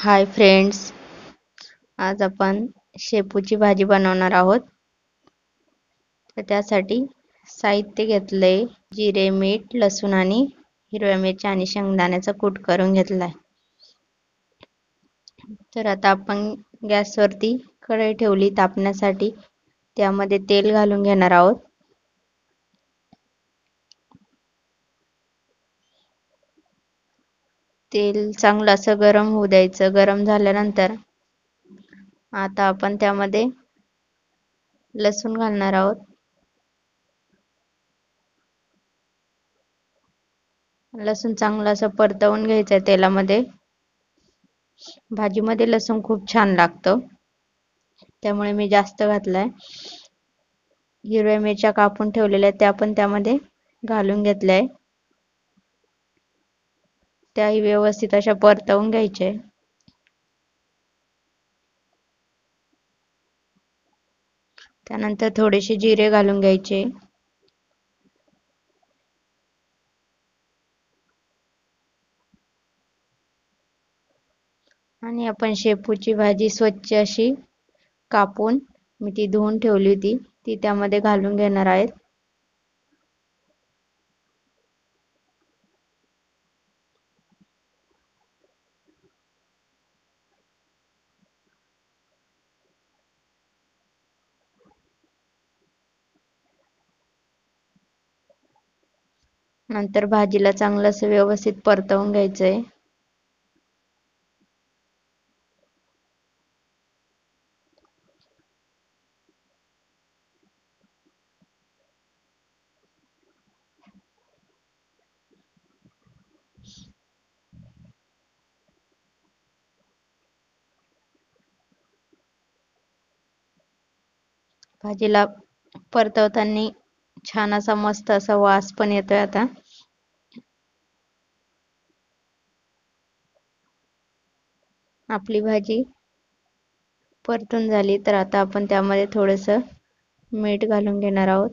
Hi friends, आज आपण शेपूची भाजी बनवणार आहोत. तर त्यासाठी साहित्य घेतलंय: जिरे, मीठ, लसूण आणि हिरव्या मिरच्या आणि शेंगदाण्याचा कूट करून घेतलाय. तर आता आपण गॅसवरती कढई ठेवली तापण्यासाठी. त्यामध्ये तेल घालून घेणार आहोत. तेल चांगलं असं गरम होऊ द्यायचं. गरम झाल्यानंतर आता आपण त्यामध्ये लसूण घालणार आहोत. लसूण चांगलं असं परतवून घ्यायचं तेलामध्ये. भाजीमध्ये लसूण खूप छान लागतं, त्यामुळे मी जास्त घातलाय. हिरव्या मिरच्या कापून ठेवलेल्या त्या पण त्यामध्ये घालून घेतल्याय. त्याही व्यवस्थित अशा परतवून घ्यायचे. त्यानंतर थोडेसे जिरे घालून घ्यायचे. आणि आपण शेपूची भाजी स्वच्छ अशी कापून, मी ती धुवून ठेवली होती, ती त्यामध्ये घालून घेणार आहेत. नंतर भाजीला चांगलं असं व्यवस्थित परतवून घ्यायचंय. भाजीला परतवताना छान असा मस्त असा वास पण येतोय. आता आपली भाजी परतून झाली, तर आता आपण त्यामध्ये थोडंसं मीठ घालून घेणार आहोत.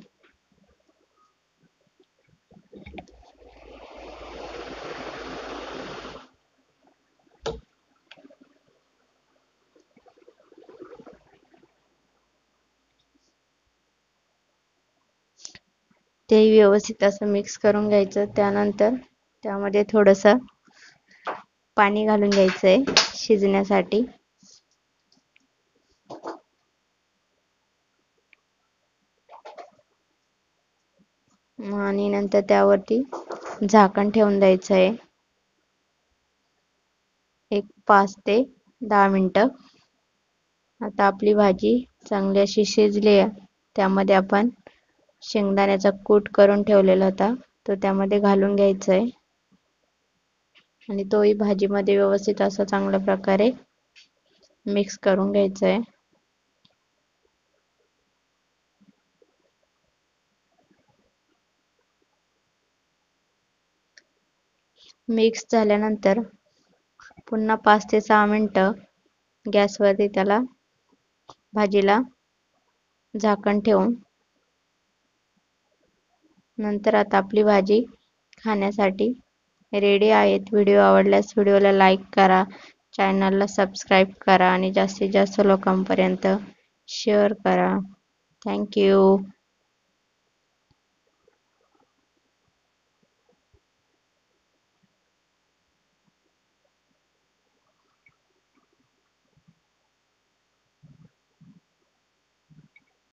ते व्यवस्थित असं मिक्स करून घ्यायचं. त्यानंतर त्यामध्ये थोडंसं पाणी घालून घ्यायचंय शिजण्यासाठी. आणि नंतर त्यावरती झाकण ठेवून द्यायचं आहे, एक 5 ते 10 मिनिटं. आता आपली भाजी चांगली अशी शिजली आहे. त्यामध्ये आपण शेंगदाण्याचा कूट करून ठेवलेला होता, तो त्यामध्ये घालून घ्यायचा आहे. आणि तोही भाजीमध्ये व्यवस्थित असं चांगल्या प्रकारे मिक्स करून घ्यायचा आहे. मिक्स झाल्यानंतर पुन्हा 5 ते 6 मिनिटं गॅसवरती त्याला भाजीला झाकण ठेवून नंतर आता आपली भाजी खाण्यासाठी रेडी आहेत. व्हिडिओ आवडल्यास व्हिडिओला लाईक करा, चॅनलला सबस्क्राईब करा आणि जास्तीत जास्त लोकांपर्यंत शेअर करा. Thank you.